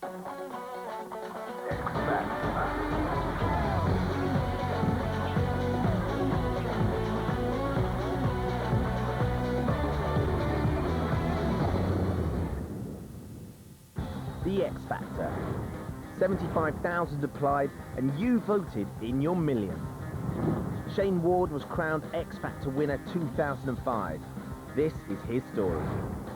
The X Factor. 75,000 applied and you voted in your million. Shayne Ward was crowned X Factor winner 2005. This is his story.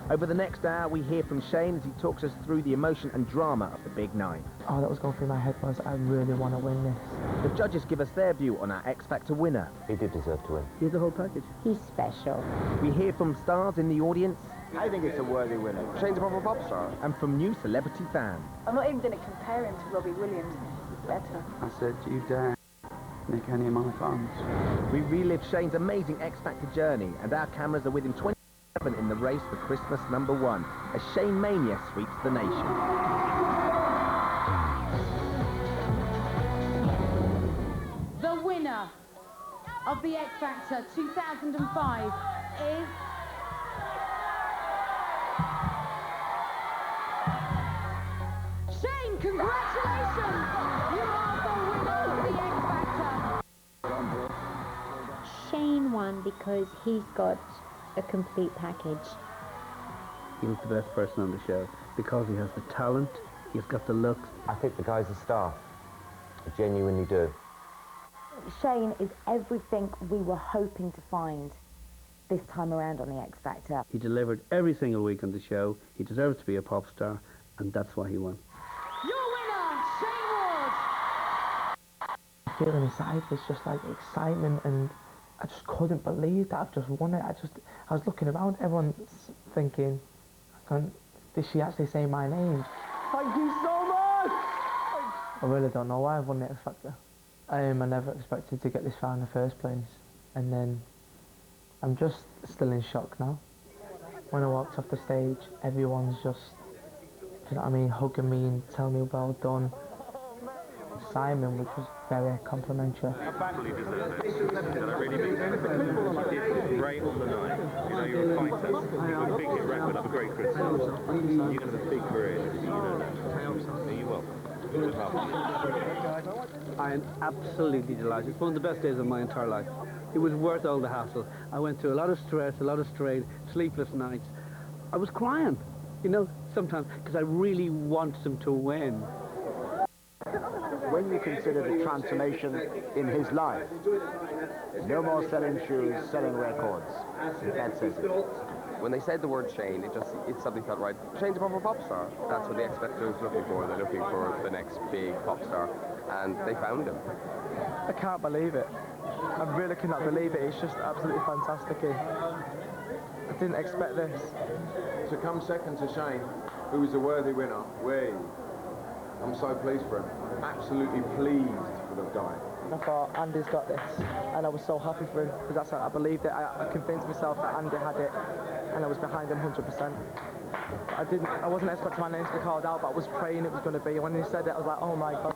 Over the next hour we hear from Shayne as he talks us through the emotion and drama of the big night. All that was going through my head was, I really want to win this. The judges give us their view on our X Factor winner. He did deserve to win. Here's the whole package. He's special. We hear from stars in the audience. I think it's a worthy winner. Shayne's a proper pop star. And from new celebrity fans. I'm not even going to compare him to Robbie Williams. He's better. I said, you dare nick any of my fans. We relive Shayne's amazing X Factor journey, and our cameras are with him 27 in the race for Christmas #1 as Shayne Mania sweeps the nation. The winner of the X Factor 2005 is... Shayne, congratulations! You are the winner of the X Factor. Shayne won because he's got a complete package. He was the best person on the show because he has the talent, he's got the looks. I think the guy's a star. I genuinely do. Shayne is everything we were hoping to find this time around on the X Factor. He delivered every single week on the show. He deserves to be a pop star, and that's why he won. Your winner, Shayne Ward! Feeling inside was just like excitement, and I just couldn't believe that I've just won it. I was looking around, everyone's thinking, did she actually say my name? Thank you so much! I really don't know why I've won the X Factor. I never expected to get this far in the first place, and then I'm just still in shock now. When I walked off the stage, everyone's just, you know what I mean, hugging me and telling me well done. Simon, which was very complimentary. Your family deserves it. That really means something. You did great on the night. You know, you're a fighter. You've got a big hit record. Have a great Christmas. You're going to have a big career. You know that. You're welcome. Good luck. I am absolutely delighted. It's one of the best days of my entire life. It was worth all the hassle. I went through a lot of stress, a lot of strain, sleepless nights. I was crying, you know, sometimes, because I really wanted him to win. When you consider the transformation in his life, no more selling shoes, selling records. That says it. When they said the word Shayne, it suddenly felt right. Shayne's a proper pop star. That's what the X Factor was looking for. They're looking for the next big pop star, and they found him. I can't believe it. I really cannot believe it. It's just absolutely fantastic. I didn't expect this. To come second to Shayne, who was a worthy winner, I'm so pleased for him. Absolutely pleased for the guy. I thought, Andy's got this, and I was so happy for him, because that's how I believed it. I convinced myself that Andy had it, and I was behind him 100%. I wasn't expecting my name to be called out, but I was praying it was going to be. When he said it, I was like, oh my God.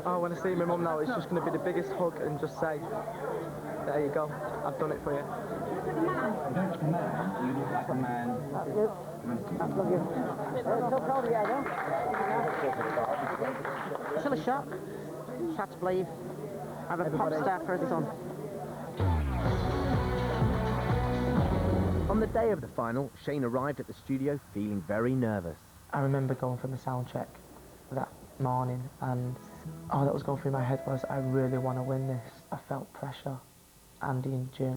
Oh, when I see my mum now, it's just going to be the biggest hug and just say, there you go, I've done it for you. That's the man. You look like a man. That's you. That's love you. So proud of you, I know. Still a shock. Hard to believe. I have a pop star for a son. On the day of the final, Shayne arrived at the studio feeling very nervous. I remember going for the sound check that morning, and all that was going through my head was, I really want to win this. I felt pressure. Andy and Jim,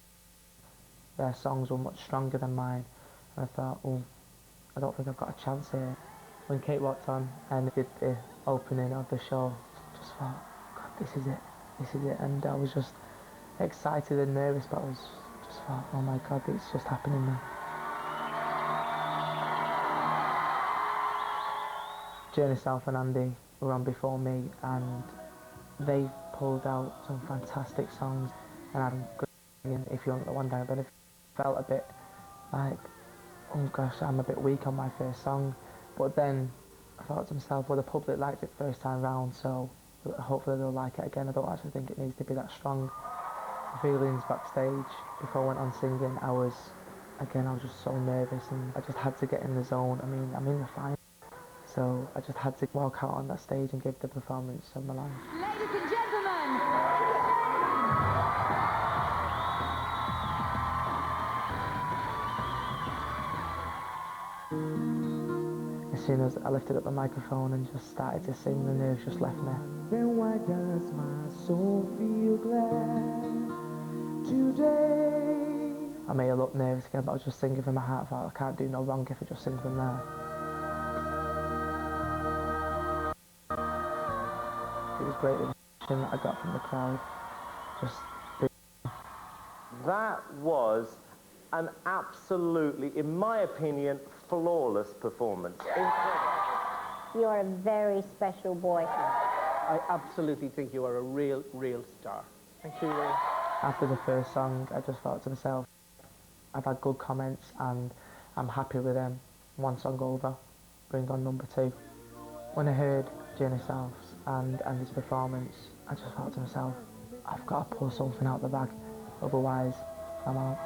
their songs were much stronger than mine, and I thought, oh, I don't think I've got a chance here. When Kate walked on and did the opening of the show, I just thought, God, this is it, and I was just excited and nervous, but I was just thought, oh my God, it's just happening now. Journey South and Andy were on before me, and they pulled out some fantastic songs, and I'm good. If you want the one down, but it felt a bit like, oh gosh, I'm a bit weak on my first song. But then I thought to myself, well, the public liked it first time round, so hopefully they'll like it again. I don't actually think it needs to be that strong. The feelings backstage before I went on singing, I was just so nervous, and I just had to get in the zone. I mean, I'm in the final So I just had to walk out on that stage and give the performance of my life. Ladies and gentlemen, As soon as I lifted up the microphone and just started to sing, the nerves just left me. Then why does my soul feel glad today? I may have looked nervous again, but I was just singing from my heart. I thought I can't do no wrong if I just sing from there. It was great, the reaction that I got from the crowd. Just That was an absolutely, in my opinion, flawless performance. You are a very special boy. I absolutely think you are a real star. Thank you. After the first song, I just thought to myself, I've had good comments and I'm happy with them. One song over, bring on number 2. When I heard Journey South and his performance, I just thought to myself, I've got to pull something out the bag, otherwise I'm out.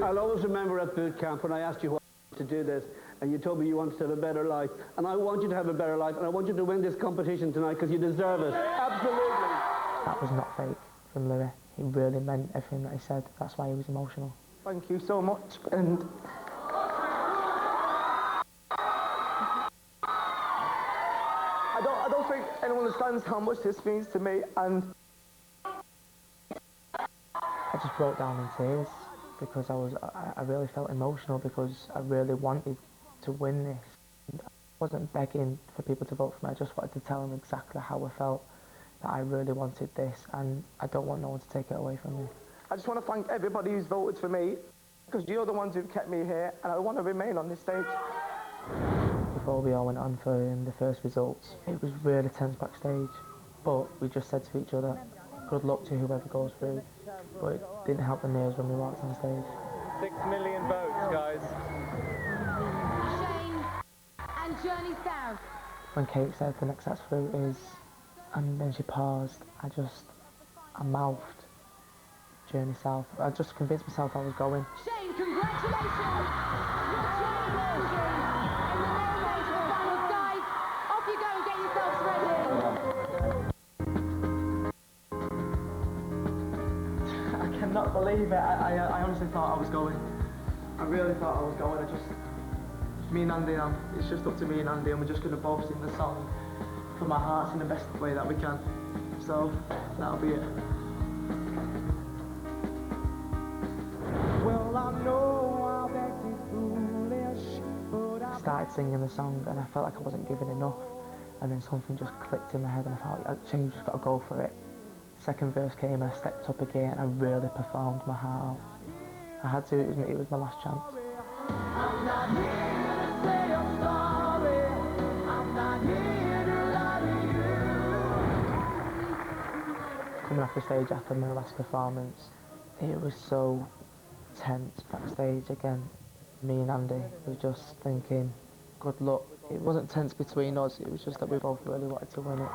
I'll always remember at boot camp when I asked you what to do this, and you told me you wanted to have a better life, and I want you to have a better life, and I want you to win this competition tonight because you deserve it. Absolutely. That was not fake from Louis. He really meant everything that he said. That's why he was emotional. Thank you so much, and I don't think anyone understands how much this means to me, and I just broke down in tears because I really felt emotional because I really wanted to win this. I wasn't begging for people to vote for me. I just wanted to tell them exactly how I felt, that I really wanted this, and I don't want no one to take it away from me. I just want to thank everybody who's voted for me, because you're the ones who've kept me here, and I want to remain on this stage. Before we all went on for the first results, it was really tense backstage, but we just said to each other, good luck to whoever goes through, but it didn't help the nerves when we walked on stage. 6 million votes, guys. Shayne and Journey South. When Kate said the next act's through is, and then she paused, I mouthed Journey South. I just convinced myself I was going. Shayne, congratulations! You're joining Virgin in the male major finals. Guys, off you go and get yourselves ready. I cannot believe it. I honestly thought I was going. I really thought I was going. Me and Andy, it's just up to me and Andy, and we're just going to both sing the song from our hearts in the best way that we can. So, that'll be it. Well, I know I've acted foolish, but I started singing the song and I felt like I wasn't giving enough, and then something just clicked in my head and I thought, Shayne, you've just got to go for it. Second verse came and I stepped up again and I really performed my heart out. I had to, it was my last chance. I'm not here to say I'm sorry. I'm not here to lie to you. Coming off the stage after my last performance, it was so tense backstage again. Me and Andy were just thinking, good luck. It wasn't tense between us, it was just that we both really wanted to win it.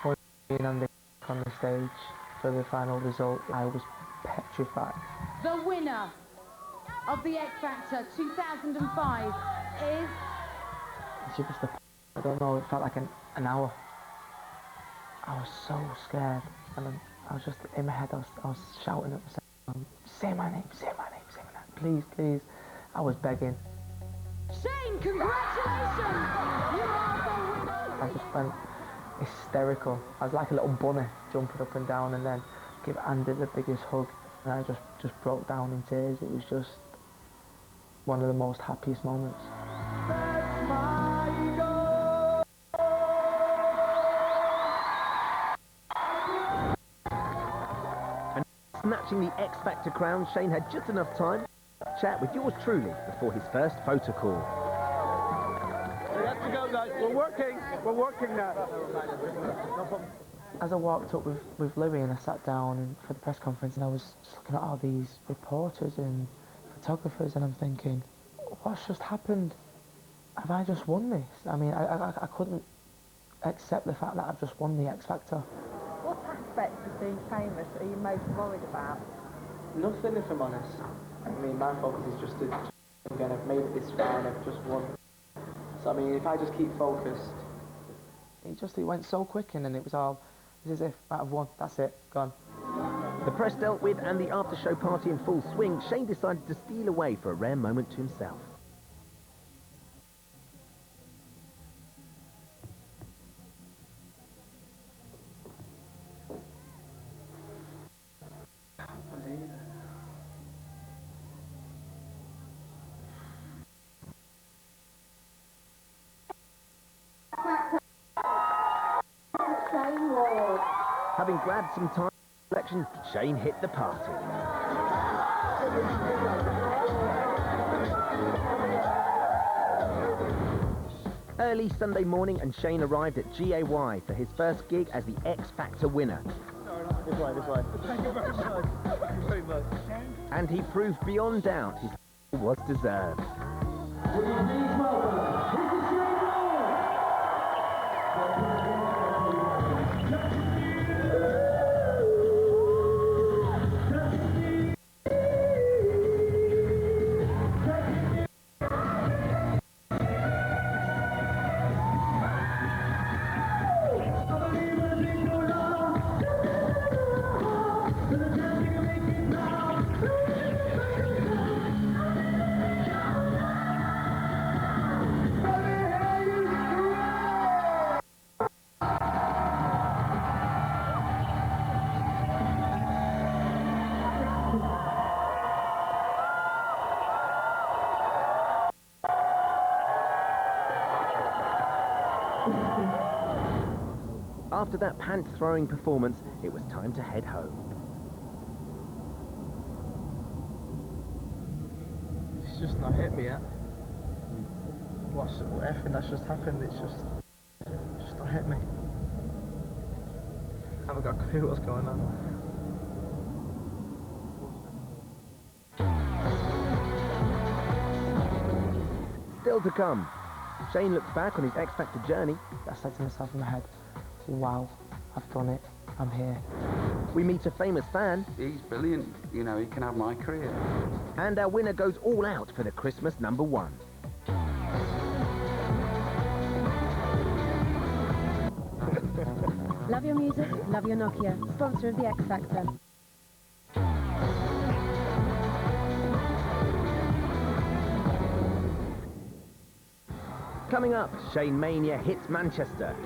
When me and Andy on the stage for the final result, I was petrified. The winner of the X Factor 2005 is... She was I don't know, it felt like an hour. I was so scared, and I was just, in my head, I was shouting at myself, say my name, say my name, say my name, please, please. I was begging. Shayne, congratulations! You are the winner! I just went hysterical. I was like a little bunny, jumping up and down, and then give Andy the biggest hug, and I just broke down in tears. It was just one of the most happiest moments. Snatching the X Factor crown, Shayne had just enough time to chat with yours truly before his first photo call. We have to go, guys. We're working now. As I walked up with Louis and I sat down for the press conference, and I was just looking at all these reporters and photographers, and I'm thinking, what's just happened? Have I just won this? I mean, I couldn't accept the fact that I've just won the X Factor. What aspects of being famous are you most worried about? Nothing, if I'm honest. I mean, my focus is just to, again, I've made it this far and I've just won. So, I mean, if I just keep focused. It went so quick and then it was as if I've won, that's it, gone. The press dealt with and the after-show party in full swing, Shayne decided to steal away for a rare moment to himself. Having grabbed some time for reflection, Shayne hit the party. Early Sunday morning and Shayne arrived at GAY for his first gig as the X Factor winner. This way, this way. Thank you very much. Thank you very much. And he proved beyond doubt his was deserved. After that pants-throwing performance, it was time to head home. It's just not hit me yet. Everything that's just happened, it's just not hit me. I haven't got a clue what's going on. Still to come, Shayne looks back on his X Factor journey. I said to myself in my head, wow, I've done it, I'm here. We meet a famous fan. He's brilliant, you know, he can have my career. And our winner goes all out for the Christmas #1. Love your music, love your Nokia, sponsor of the X Factor. Coming up, Shayne Mania hits Manchester.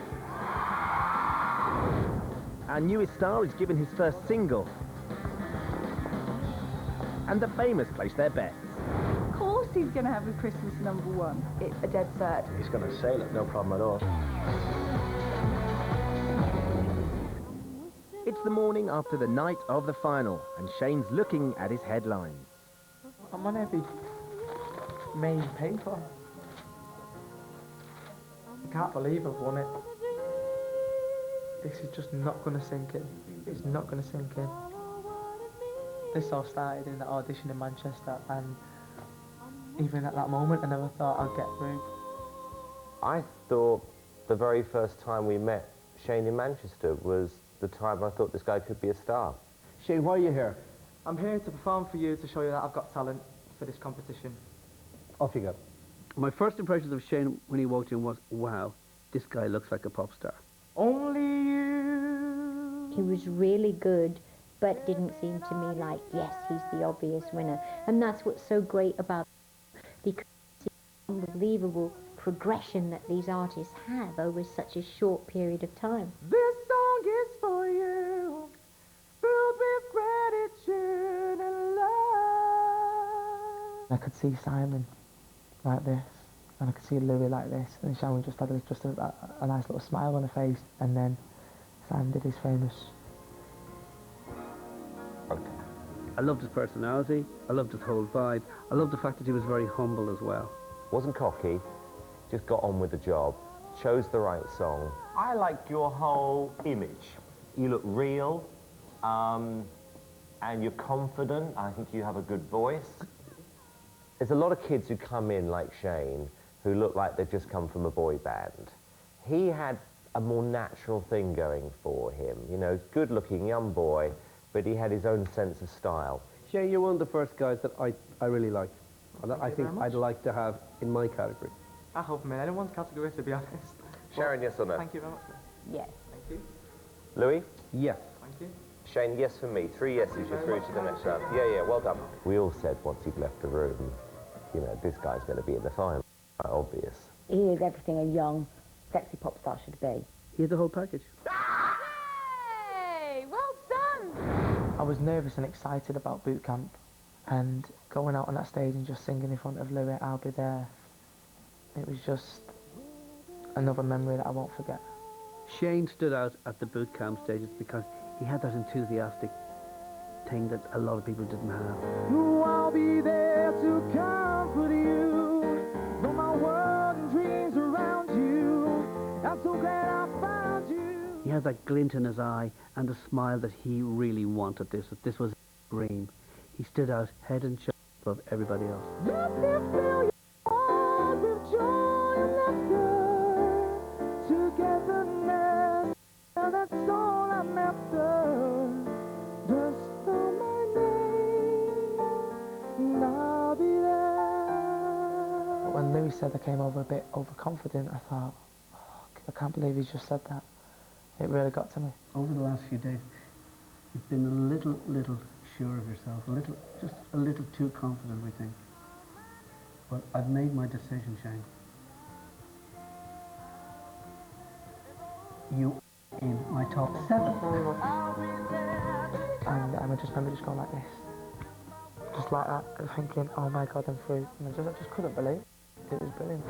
Our newest star is given his first single. And the famous place their bets. Of course he's going to have a Christmas #1. It's a dead cert. He's going to sail it, no problem at all. It's the morning after the night of the final, and Shayne's looking at his headlines. I'm on every main paper. I can't believe I've won it. This is just not going to sink in. It's not going to sink in. This all started in the audition in Manchester, and even at that moment I never thought I'd get through. I thought the very first time we met Shayne in Manchester was the time I thought this guy could be a star. Shayne, why are you here? I'm here to perform for you, to show you that I've got talent for this competition. Off you go. My first impressions of Shayne when he walked in was, wow, this guy looks like a pop star. Only you. He was really good, but didn't seem to me like, yes, he's the obvious winner. And that's what's so great about it, because it's the unbelievable progression that these artists have over such a short period of time. This song is for you, filled with gratitude and love. I could see Simon like this, and I could see Louis like this, and Shayne just had a nice little smile on her face, and then Simon did his famous. I loved his personality, I loved his whole vibe, I loved the fact that he was very humble as well. Wasn't cocky, just got on with the job, chose the right song. I like your whole image. You look real, and you're confident. I think you have a good voice. There's a lot of kids who come in like Shayne who look like they've just come from a boy band. He had a more natural thing going for him. You know, good-looking young boy, but he had his own sense of style. Shayne, you're one of the first guys that I really like. And I think I'd like to have in my category. I hope I'm in anyone's category, to be honest. Sharon, yes or no? Thank you very much. Yes. Thank you. Louis? Yes. Thank you. Shayne, yes for me. 3 yeses, you're through to the next round. Yeah, well done. We all said once he'd left the room, you know, this guy's going to be in the final. Quite obvious. He is everything a young, sexy pop star should be. He had the whole package. Hey, well done! I was nervous and excited about boot camp, and going out on that stage and just singing in front of Louis, I'll Be There. It was just another memory that I won't forget. Shayne stood out at the boot camp stages because he had that enthusiastic thing that a lot of people didn't have. Ooh, I'll be there to comfort you, though my world and dreams around you. I'm so glad I found you. He had that glint in his eye and the smile that he really wanted this, that this was a dream. He stood out head and shoulders above everybody else. Let me fill your heart with joy and laughter, togetherness, and that's all I'm after. Just know my name, and I'll be there. When Louis said I came over a bit overconfident, I thought, oh, I can't believe he's just said that. It really got to me. Over the last few days, you've been a little sure of yourself, just a little too confident, we think. But I've made my decision, Shayne. You are in my top 7. And I just remember just going like this. Just like that, thinking, oh my God, I'm through. And I just couldn't believe it. It was brilliant.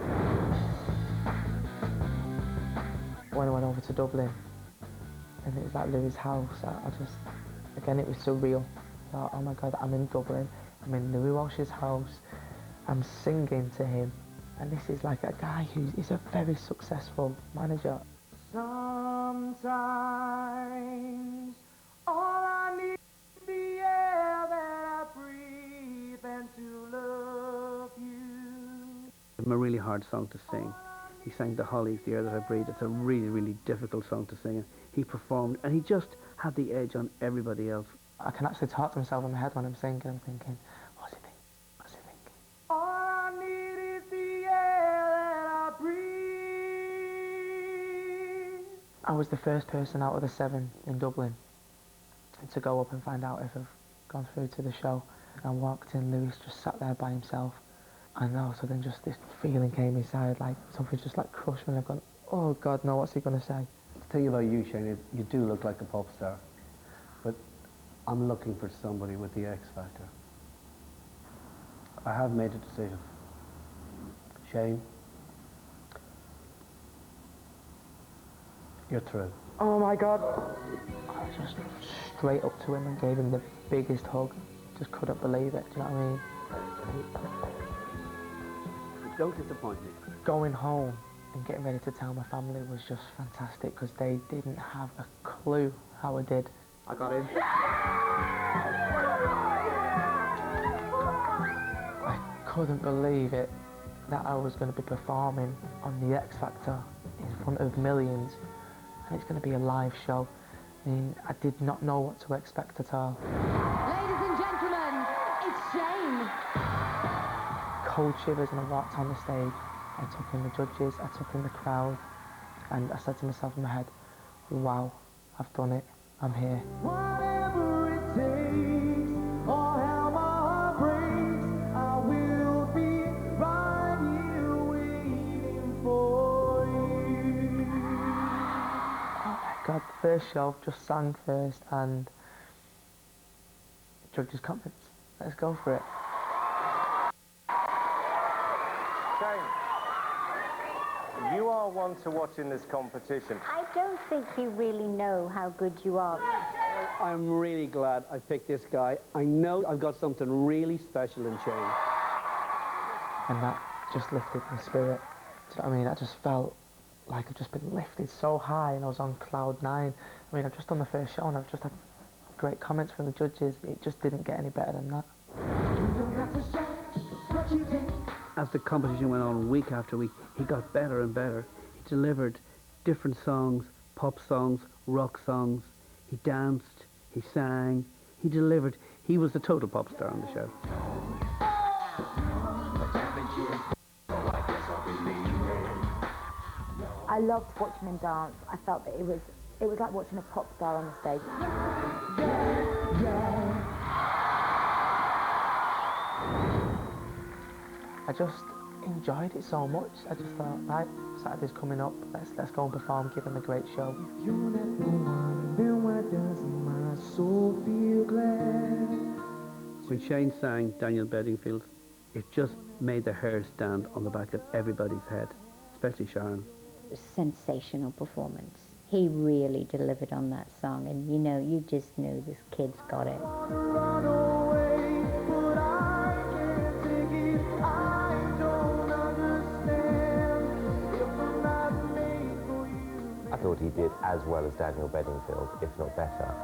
When I went over to Dublin, and it was like Louis' house, I just, again, it was surreal. I thought, oh my God, I'm in Dublin, I'm in Louis Walsh's house, I'm singing to him, and this is like a guy who's a very successful manager. Sometimes all I need is the air that I breathe and to love you. It's a really hard song to sing. He sang The Hollies, The Air That I Breathe. It's a really difficult song to sing. He performed, and he just had the edge on everybody else. I can actually talk to myself in my head when I'm singing. I'm thinking, what's he thinking? What's he thinking? All I need is the air that I breathe. I was the first person out of the 7 in Dublin to go up and find out if I've gone through to the show. And I walked in, Louis just sat there by himself. And all of a sudden just this feeling came inside, like something just like crushed me, and I've gone, oh God, no, what's he going to say? The thing about you, Shayne, is you do look like a pop star. But I'm looking for somebody with the X Factor. I have made a decision. Shayne, you're through. Oh my God. I just straight up to him and gave him the biggest hug. Just couldn't believe it, do you know what I mean? Don't disappoint me. Going home and getting ready to tell my family was just fantastic because they didn't have a clue how I did. I got in. I couldn't believe it that I was going to be performing on the X Factor in front of millions, and it's going to be a live show. I mean, I did not know what to expect at all. Ladies and gentlemen, it's Shayne. Cold shivers, and I walked on the stage. I took in the judges, I took in the crowd, and I said to myself in my head, wow, I've done it, I'm here. Whatever it takes, or how my heart breaks, I will be right here waiting for you. Oh my God, first show, just sang first, and judges' comments. Let's go for it. Shayne, you are one to watch in this competition. I don't think you really know how good you are. I'm really glad I picked this guy. I know I've got something really special in Shayne. And that just lifted my spirit. Do you know what I mean? I just felt like I've just been lifted so high, and I was on cloud 9. I mean, I've just done the first show and I've just had great comments from the judges. It just didn't get any better than that. As the competition went on week after week, he got better and better. He delivered different songs, pop songs, rock songs. He danced, he sang, he delivered. He was the total pop star on the show. I loved watching him dance. I felt that it was like watching a pop star on the stage. I just enjoyed it so much. I just thought, right, Saturday's coming up, let's go and perform, give him a great show. If you're not the one, then why doesn't my soul feel glad? When Shayne sang Daniel Bedingfield, it just made the hair stand on the back of everybody's head, especially Sharon. Sensational performance. He really delivered on that song, and you know, you just knew this kid's got it. I thought he did as well as Daniel Bedingfield, if not better.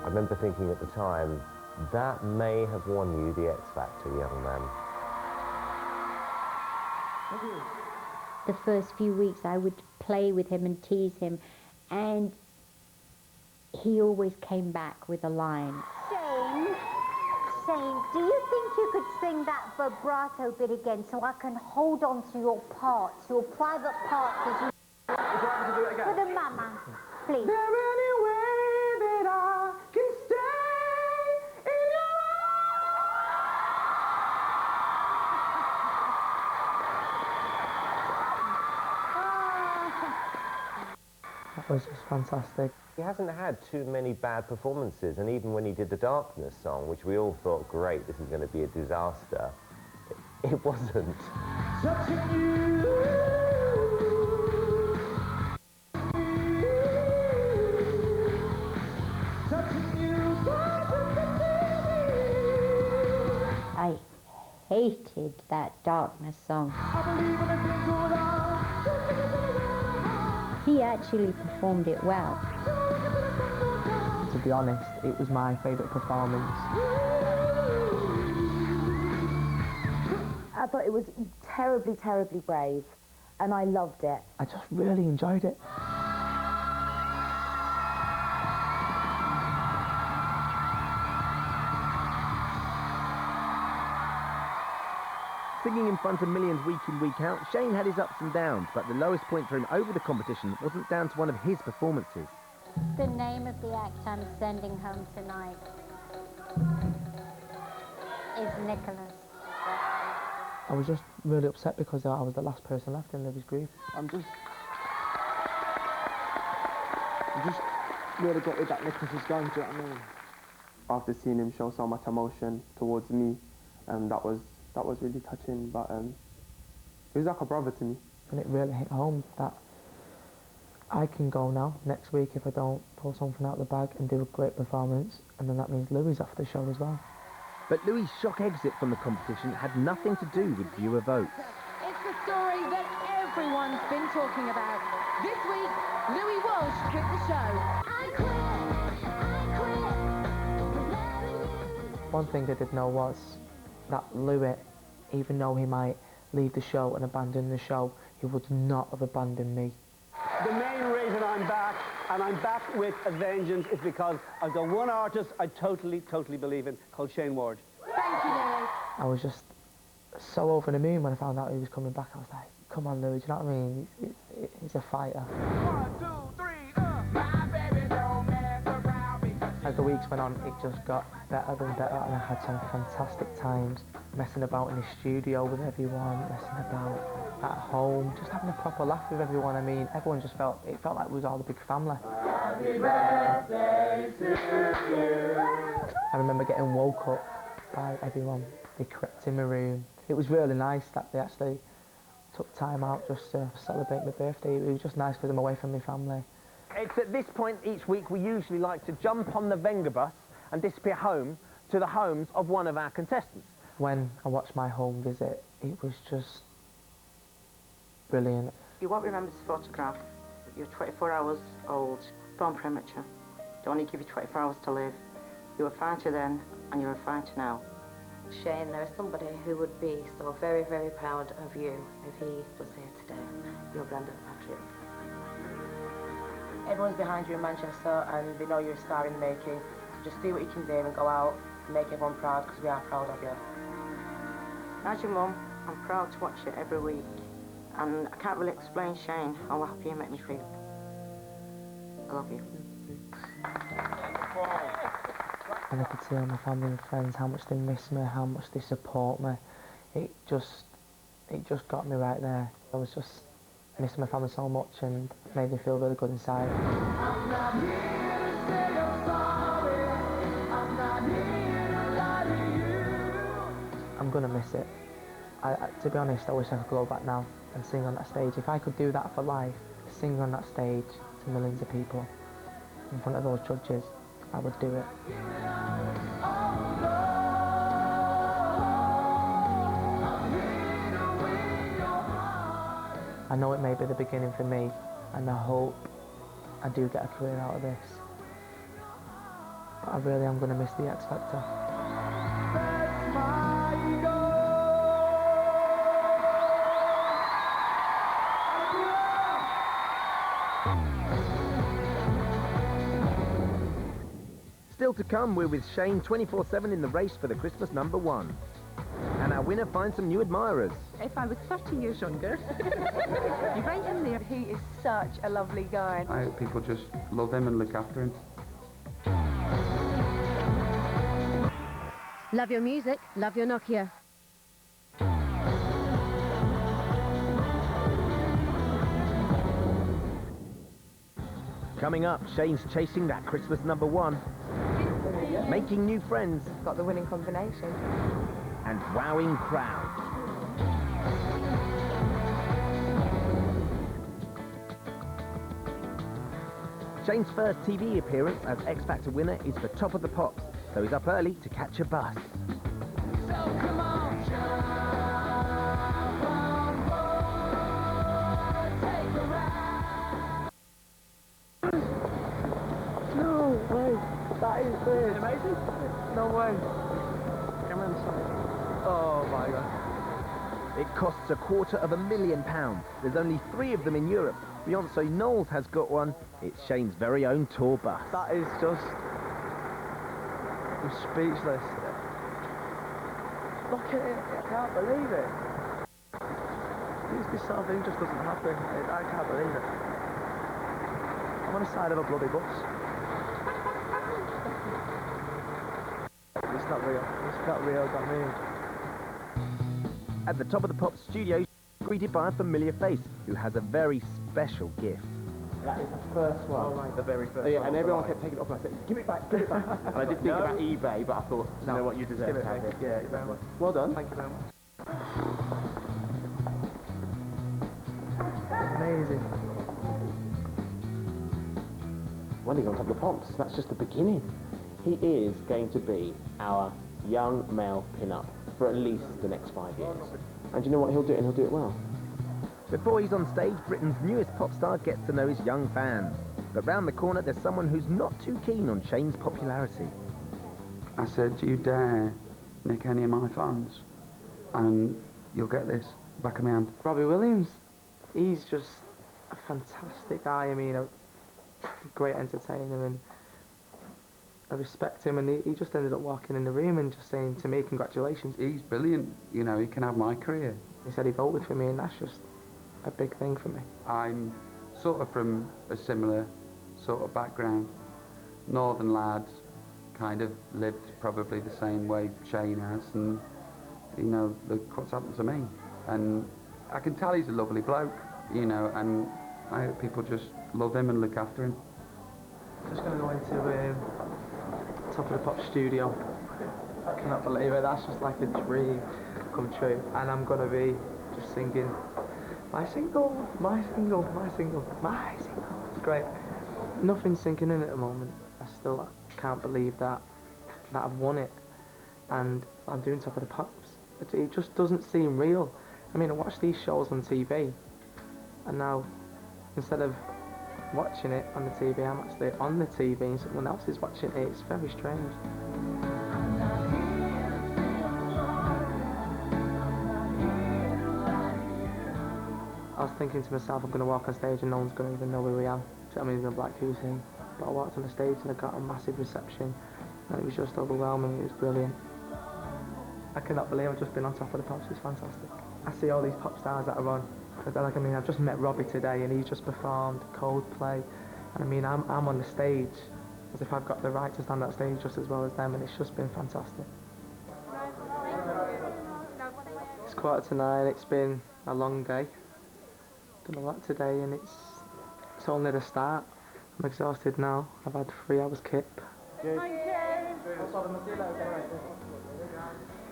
I remember thinking at the time, that may have won you the X Factor, young man. The first few weeks I would play with him and tease him, and he always came back with a line. Shayne, do you think you could sing that vibrato bit again so I can hold on to your parts, your private parts as you... For the mama, please. That was just fantastic. He hasn't had too many bad performances, and even when he did the Darkness song, which we all thought, great, this is going to be a disaster, it wasn't. I hated that Darkness song. He actually performed it well. To be honest, it was my favourite performance. I thought it was terribly, terribly brave, and I loved it. I just really enjoyed it. Singing in front of millions week in, week out, Shayne had his ups and downs, but the lowest point for him over the competition wasn't down to one of his performances. The name of the act I'm sending home tonight is Nicholas. I was just really upset because I was the last person left in Livy's group. I'm just really gutted that Nicholas is gone, do you know what I mean? After seeing him show so much emotion towards me, that was really touching, but he was like a brother to me. And it really hit home that I can go now next week if I don't pull something out of the bag and do a great performance, and then that means Louis off the show as well. But Louis' shock exit from the competition had nothing to do with viewer votes. It's the story that everyone's been talking about. This week, Louis Walsh quit the show. One thing I did know was that Louis, even though he might leave the show and abandon the show, he would not have abandoned me. The main reason I'm back, and I'm back with a vengeance, is because I've got one artist I totally believe in, called Shayne Ward. Thank you, Louis. I was just so over the moon when I found out he was coming back. I was like, come on, Louis, do you know what I mean? He's a fighter. 1, 2, 3, my baby don't mess around me. As the weeks went on, it just got better and better, and I had some fantastic times messing about in the studio with everyone, messing about at home, just having a proper laugh with everyone. I mean, everyone just felt like we was all a big family. Happy birthday to you. I remember getting woke up by everyone. They crept in my room. It was really nice that they actually took time out just to celebrate my birthday. It was just nice because I'm away from my family. It's at this point each week we usually like to jump on the Wenger bus and disappear home to the homes of one of our contestants. When I watched my home visit, it was just brilliant. You won't remember this photograph. You're 24 hours old, born premature. They only give you 24 hours to live. You were a fighter then, and you're a fighter now. Shayne, there is somebody who would be so very, very proud of you if he was here today. Your Brandon Patrick. Everyone's behind you in Manchester and they know you're a star in the making. Just do what you can do and go out and make everyone proud, because we are proud of you. As your mum, I'm proud to watch you every week. And I can't really explain, Shayne, how happy you make me feel. I love you. And I could see on my family and friends how much they miss me, how much they support me. It just got me right there. I was just missing my family so much and it made me feel really good inside. I'm gonna miss it. To be honest, I wish I could go back now and sing on that stage. If I could do that for life, sing on that stage to millions of people in front of those judges, I would do it. I know it may be the beginning for me, and I hope I do get a career out of this. But I really am going to miss the X Factor. Still to come, we're with Shayne 24/7 in the race for the Christmas #1. And our winner finds some new admirers. If I was 30 years younger, you're right in there. He is such a lovely guy. I hope people just love him and look after him. Love your music, love your Nokia. Coming up, Shayne's chasing that Christmas #1, making new friends, Got the winning combination. and wowing crowds. Shayne's first TV appearance as X Factor winner is for Top of the Pops, so he's up early to catch a bus. No way. That is great. Amazing. No way. Camera side. Oh my god. It costs £250,000. There's only 3 of them in Europe. Beyonce Knowles has got one. It's Shayne's very own tour bus. That is just... I'm speechless. Look at it. I can't believe it. This sort of thing just doesn't happen. I can't believe it. I'm on the side of a bloody bus. It's not real. It's not real, that means. At the Top of the Pops studios, greeted by a familiar face who has a very special gift. That is the first one. Oh, right, the very first yeah, one. and everyone kept taking it off and I said, give it back, give it back. And I did think about eBay, but I thought, you know what, you deserve to have it. Yeah, exactly. Well done. Thank you very much. Amazing. Winning on Top of the Pops, that's just the beginning. He is going to be our young male pin-up for at least the next 5 years. And you know what, he'll do it and he'll do it well. Before he's on stage, Britain's newest pop star gets to know his young fans. But round the corner, there's someone who's not too keen on Shayne's popularity. I said, do you dare nick any of my fans? And you'll get this back of my hand. Robbie Williams, he's just a fantastic guy. I mean, a great entertainer, and I respect him, and he just ended up walking in the room and just saying to me, congratulations. He's brilliant, you know, he can have my career. He said he voted for me, and that's just a big thing for me. I'm sort of from a similar sort of background. Northern lad, kind of lived probably the same way Shayne has, and you know, look what's happened to me. And I can tell he's a lovely bloke, you know, and I hope people just love him and look after him. Just going to go into Top of the Pop studio. I cannot believe it. That's just like a dream come true. And I'm going to be just singing my single, my single, my single, my single. It's great. Nothing's sinking in at the moment. I still can't believe that I've won it. And I'm doing Top of the Pops. It just doesn't seem real. I mean, I watch these shows on TV, and now instead of watching it on the TV, I'm actually on the TV and someone else is watching it. It's very strange. was thinking to myself, I'm going to walk on stage and no one's going to even know who I am. So I mean, they're like, who's he? But I walked on the stage and I got a massive reception, and it was just overwhelming. It was brilliant. I cannot believe I've just been on top of the pops. It's fantastic. I see all these pop stars that are on. Like, I mean, I've just met Robbie today, and he's just performed Coldplay. And I mean, I'm on the stage as if I've got the right to stand on that stage just as well as them, and it's just been fantastic. It's 8:45. It's been a long day. Done a lot today, and it's only the start. I'm exhausted now. I've had 3 hours kip.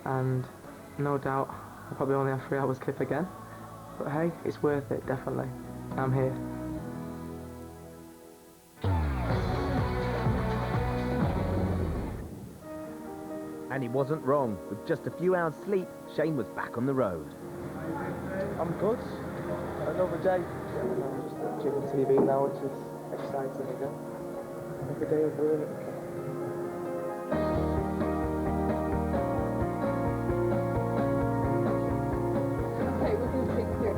And no doubt I'll probably only have 3 hours kip again. But hey, it's worth it, definitely. I'm here. And he wasn't wrong. With just a few hours sleep, Shayne was back on the road. I'm good. Another day. I'm just watching TV now, which is exciting again. Every day I'm doing it. Okay, we're going to take here.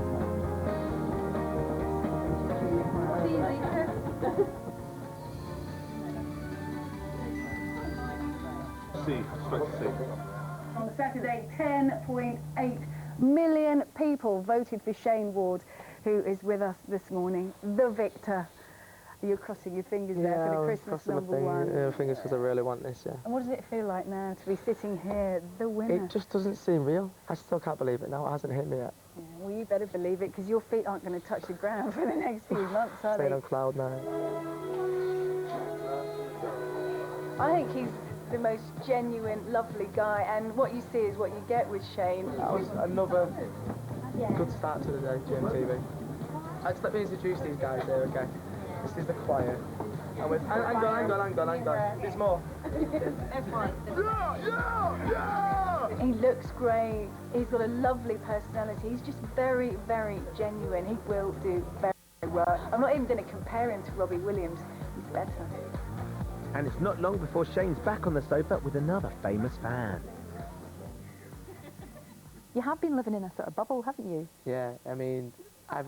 On Saturday, 10.8 million people voted for Shayne Ward, who is with us this morning, the victor. You're crossing your fingers there for the Christmas #1. Yeah, fingers because I really want this, yeah. And what does it feel like now to be sitting here, the winner? It just doesn't seem real. I still can't believe it now. It hasn't hit me yet. Yeah, well, you better believe it, because your feet aren't going to touch the ground for the next few months, are they? Staying on cloud 9. I think he's the most genuine, lovely guy, and what you see is what you get with Shayne. That was another good start to the day, GMTV. Let me introduce these guys here, okay? This is the choir. And with, hang on. There's more. He looks great. He's got a lovely personality. He's just very, very genuine. He will do very well. I'm not even going to compare him to Robbie Williams. He's better. And it's not long before Shayne's back on the sofa with another famous fan. You have been living in a sort of bubble, haven't you? Yeah, I mean, I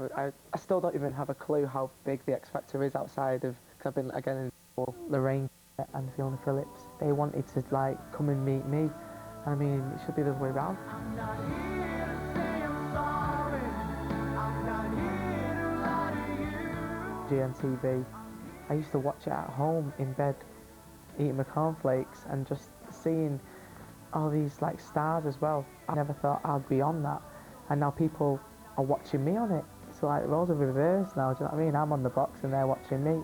still don't even have a clue how big the X Factor is outside of, because I've been again in Lorraine and Fiona Phillips. They wanted to like come and meet me. I mean, it should be the other way around. GMTV. I used to watch it at home in bed, eating my cornflakes and just seeing all these like stars as well. I never thought I'd be on that, and now people are watching me on it. So like the roles are reversed now, do you know what I mean? I'm on the box and they're watching me.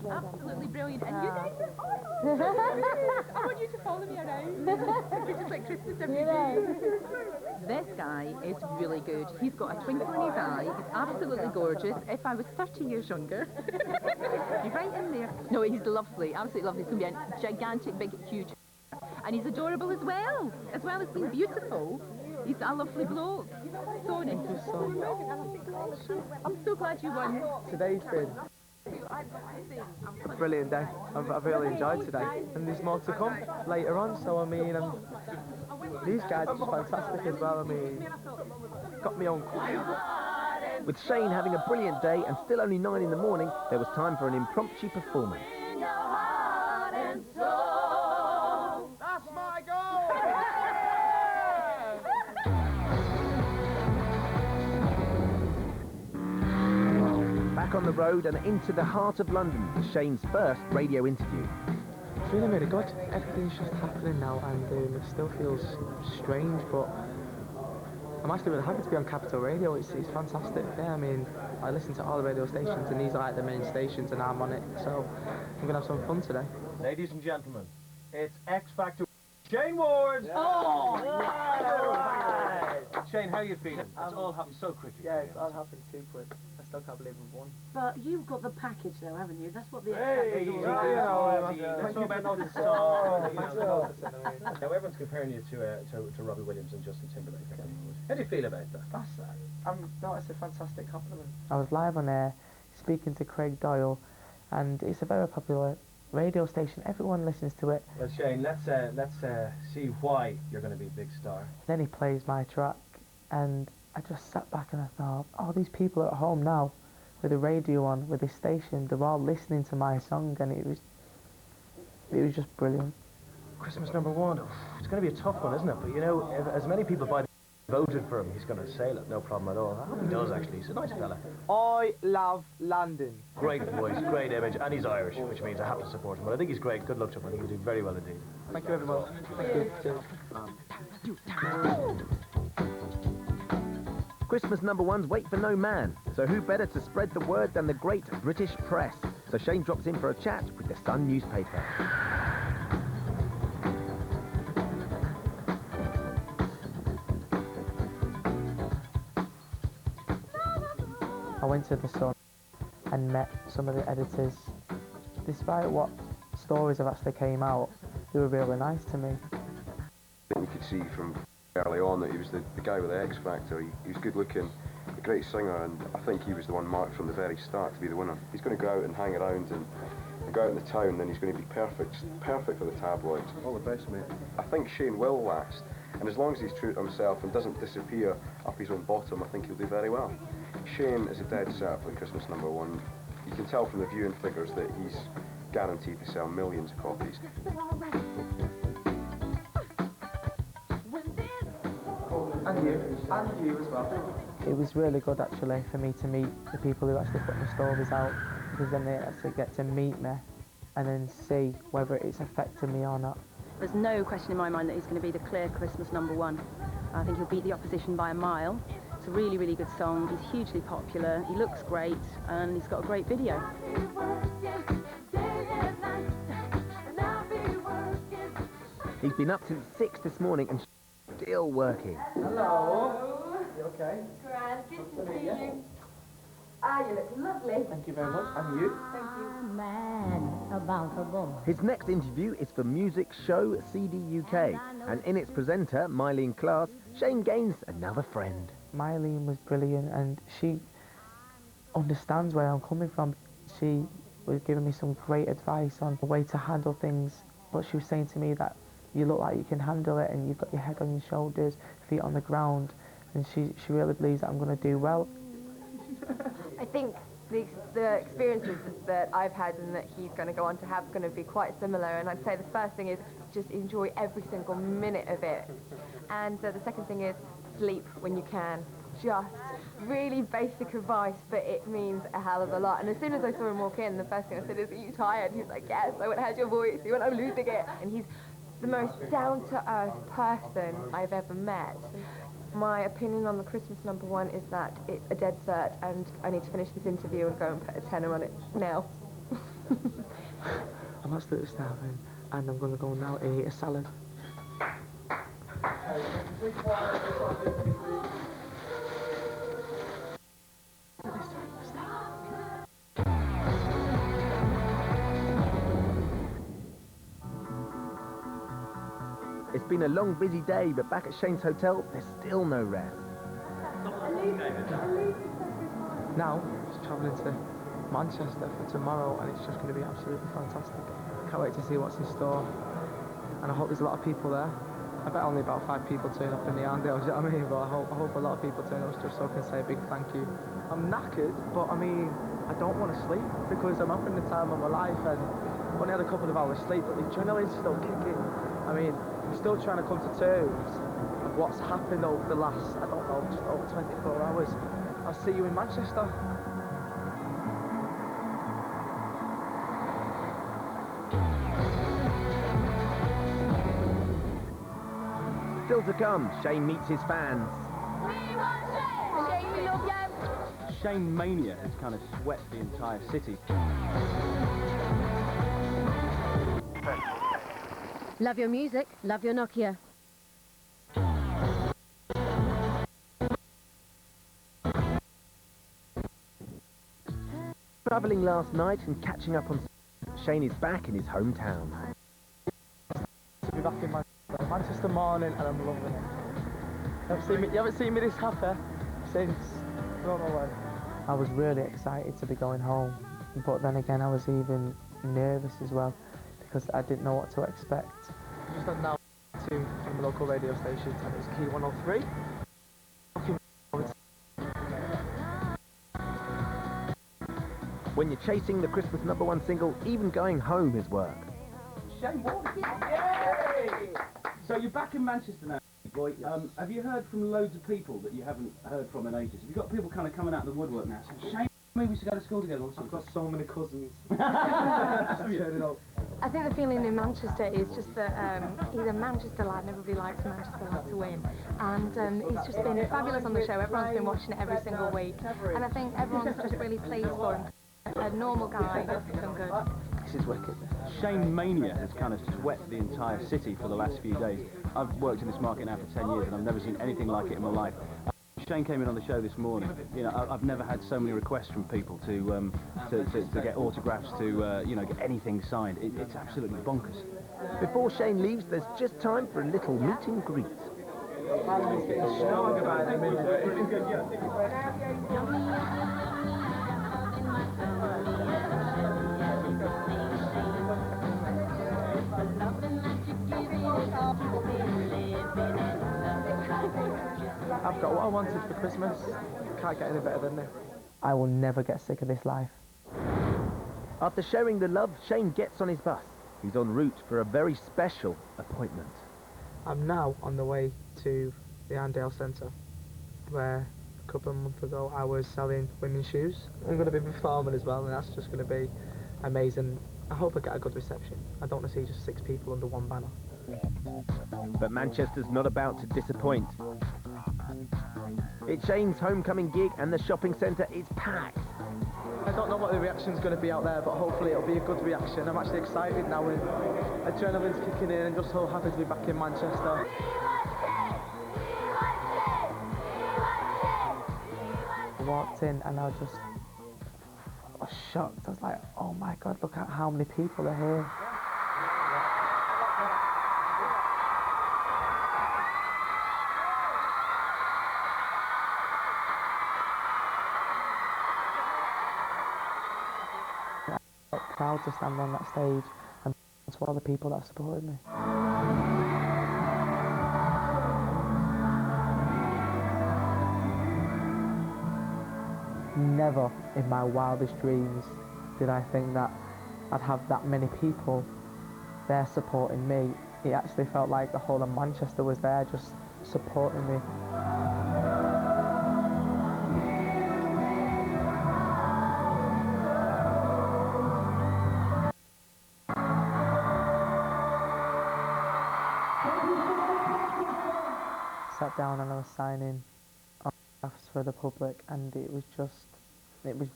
Absolutely brilliant. And you guys are awesome. I want you to follow me around. It's just like Christmas every day. This guy is really good. He's got a twinkle in his eye. He's absolutely gorgeous. If I was 30 years younger, you're right in there. No, he's lovely. Absolutely lovely. He's going to be a gigantic, big, huge. And he's adorable as well as being beautiful. He's a lovely bloke. So nice. Thank you so much. I'm so glad you won. Today's been a brilliant day. I've really enjoyed today, and there's more to come later on. So I mean, these guys are fantastic as well. I mean, got me on choir. With Shayne having a brilliant day and still only 9 in the morning, there was time for an impromptu performance. That's my goal! Back on the road and into the heart of London for Shayne's first radio interview. It's really, really good. Everything's just happening now, and it still feels strange, but I'm actually really happy to be on Capital Radio. It's fantastic. Yeah, I mean, I listen to all the radio stations, and these are like the main stations, and I'm on it, so I'm gonna have some fun today. Ladies and gentlemen, it's X Factor Shayne Ward! Oh! Shayne, how are you feeling? It's all happened so quickly. Yeah, it's all happened too quick. I still can't believe we've won. But you've got the package though, haven't you? That's what the Hey, X let's talk about the song. Now everyone's comparing you to Robbie Williams and Justin Timberlake. How do you feel about that? That's a fantastic compliment. I was live on air speaking to Craig Doyle, and it's a very popular radio station. Everyone listens to it. Well, Shayne, let's see why you're going to be a big star. Then he plays my track, and I just sat back and I thought, oh, these people are at home now with the radio on, with this station, they're all listening to my song, and it was just brilliant. Christmas #1, it's going to be a tough one, isn't it? But you know, as many people voted for him, he's going to sail it, no problem at all. I hope he does, actually. He's a nice fella. I love London. Great voice, great image, and he's Irish, which means I have to support him. But I think he's great. Good luck to him. I think he'll do very well indeed. Thank you, everyone. Thank you. Christmas #1's wait for no man, so who better to spread the word than the great British press? So Shayne drops in for a chat with the Sun newspaper. I went to the Sun and met some of the editors. Despite what stories have actually came out, they were really nice to me. You could see from early on that he was the guy with the X Factor. He was good looking, a great singer, and I think he was the one marked from the very start to be the winner. He's going to go out and hang around and go out in the town, and he's going to be perfect for the tabloids. All the best, mate. I think Shayne will last, and as long as he's true to himself and doesn't disappear up his own bottom, I think he'll do very well. Shayne is a dead cert for Christmas #1. You can tell from the viewing figures that he's guaranteed to sell millions of copies. And you as well. It was really good actually for me to meet the people who actually put the stories out, because then they actually get to meet me and then see whether it's affected me or not. There's no question in my mind that he's going to be the clear Christmas #1. I think he'll beat the opposition by a mile. It's a really, really good song. He's hugely popular. He looks great, and he's got a great video. He's been up since 6 this morning and still working. Hello. You okay? Grand, good to see you. Ah, you look lovely. Thank you very much. And you? Thank you. Man about a woman. His next interview is for Music Show CD UK, and in its presenter, Mylene Clark, Shayne gains another friend. Mylene was brilliant, and she understands where I'm coming from. She was giving me some great advice on the way to handle things, but she was saying to me that you look like you can handle it, and you've got your head on your shoulders, feet on the ground, and she really believes that I'm going to do well. I think the experiences that I've had and that he's going to go on to have are going to be quite similar, and I'd say the first thing is just enjoy every single minute of it, and the second thing is sleep when you can. Just really basic advice, but it means a hell of a lot. And as soon as I saw him walk in, the first thing I said is, "Are you tired?" He was like, "Yes." I went, "How's your voice?" He went, "I'm losing it." And he's the most down-to-earth person I've ever met. My opinion on the Christmas #1 is that it's a dead cert, and I need to finish this interview and go and put a tenner on it now. I'm absolutely starving, and I'm going to go now and eat a salad. It's been a long, busy day, but back at Shayne's hotel, there's still no rest. Now, it's travelling to Manchester for tomorrow, and it's just going to be absolutely fantastic. Can't wait to see what's in store, and I hope there's a lot of people there. I bet only about 5 people turn up in the Arndale, do you know what I mean? But I hope a lot of people turn up just so I can say a big thank you. I'm knackered, but I mean, I don't want to sleep because I'm having the time of my life, and I've only had a couple of hours sleep, but the adrenaline's still kicking. I mean, I'm still trying to come to terms of what's happened over the last, I don't know, just over 24 hours. I'll see you in Manchester. Still to come, Shayne meets his fans. Shayne, we love you. Shayne mania has kind of swept the entire city. Love your music, love your Nokia. Travelling last night and catching up on Shayne is back in his hometown. To be back in Manchester morning, and I'm loving it. You haven't seen me this happy since, I don't know when. I was really excited to be going home, but then again I was even nervous as well because I didn't know what to expect. Just on now to from the local radio station, and it's Key 103. When you're chasing the Christmas #1 single, even going home is work. Shayne Ward. Yay! So you're back in Manchester now, boy. Have you heard from loads of people that you haven't heard from in ages? Have you got people kind of coming out of the woodwork now saying, Shayne, maybe we should go to school together? I've got so many cousins. I think the feeling in Manchester is just that he's a Manchester lad and everybody likes a Manchester lad to win. And he's just been fabulous on the show. Everyone's been watching it every single week. And I think everyone's just really pleased for him. A normal guy that's done good. This is wicked. Shayne mania has kind of swept the entire city for the last few days. I've worked in this market now for 10 years and I've never seen anything like it in my life. Shayne came in on the show this morning. You know, I've never had so many requests from people to get autographs, to you know, get anything signed. It's absolutely bonkers. Before Shayne leaves, there's just time for a little meet and greet. I've got what I wanted for Christmas. Can't get any better than this. I will never get sick of this life. After sharing the love, Shayne gets on his bus. He's en route for a very special appointment. I'm now on the way to the Arndale Centre, where a couple of months ago I was selling women's shoes. I'm going to be performing as well, and that's just going to be amazing. I hope I get a good reception. I don't want to see just 6 people under one banner. But Manchester's not about to disappoint. It's Shayne's homecoming gig and the shopping centre is packed. I don't know what the reaction's going to be out there, but hopefully it'll be a good reaction. I'm actually excited now and adrenaline's kicking in and just so happy to be back in Manchester. I walked in and I was shocked. I was like, oh my God, look at how many people are here. I'm proud to stand on that stage and to all the people that supported me. Never in my wildest dreams did I think that I'd have that many people there supporting me. It actually felt like the whole of Manchester was there just supporting me. Sat down and I was signing autographs for the public, and it was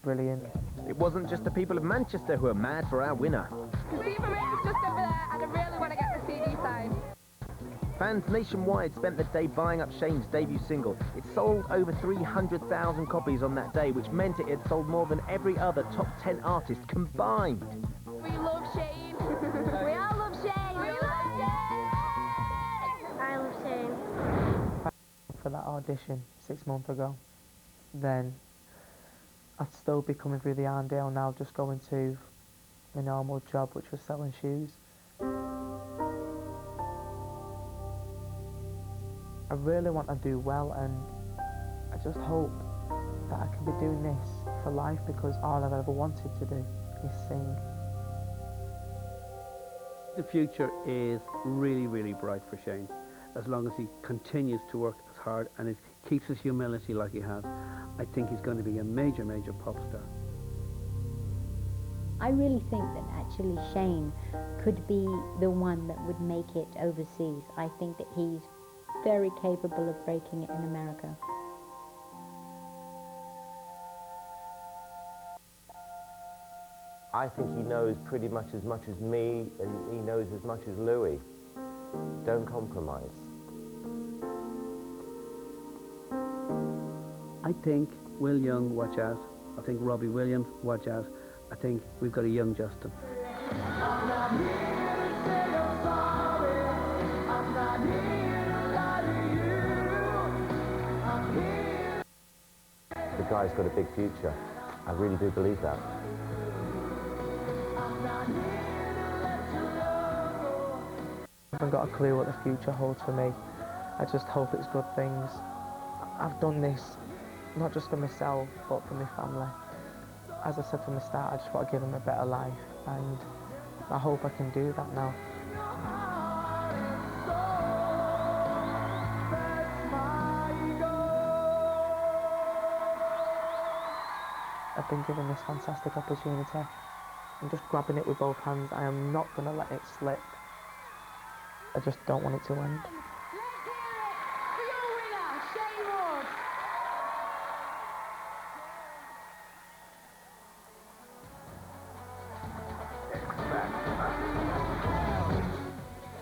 brilliant. It wasn't just the people of Manchester who are mad for our winner. Steve is just over there and I really want to get the CD signed. Fans nationwide spent the day buying up Shayne's debut single. It sold over 300,000 copies on that day, which meant it had sold more than every other top 10 artist combined. We love Shayne. We all love Shayne. We love Shayne. I love Shayne. For that audition 6 months ago, then I'd still be coming through the Arndale now, just going to my normal job, which was selling shoes. I really want to do well, and I just hope that I can be doing this for life, because all I've ever wanted to do is sing. The future is really, really bright for Shayne, as long as he continues to work as hard and keeps his humility like he has. I think he's going to be a major, major pop star. I really think that actually Shayne could be the one that would make it overseas. I think that he's very capable of breaking it in America. I think he knows pretty much as me, and he knows as much as Louis. Don't compromise. I think Will Young, watch out. I think Robbie Williams, watch out. I think we've got a young Justin. The guy's got a big future. I really do believe that. I haven't got a clue what the future holds for me. I just hope it's good things. I've done this not just for myself, but for my family. As I said from the start, I just want to give them a better life, and I hope I can do that now. I've been given this fantastic opportunity. I'm just grabbing it with both hands. I am not going to let it slip. I just don't want it to end.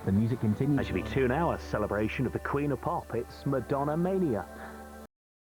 The music continues. There should be 2 hours celebration of the Queen of Pop. It's Madonna Mania.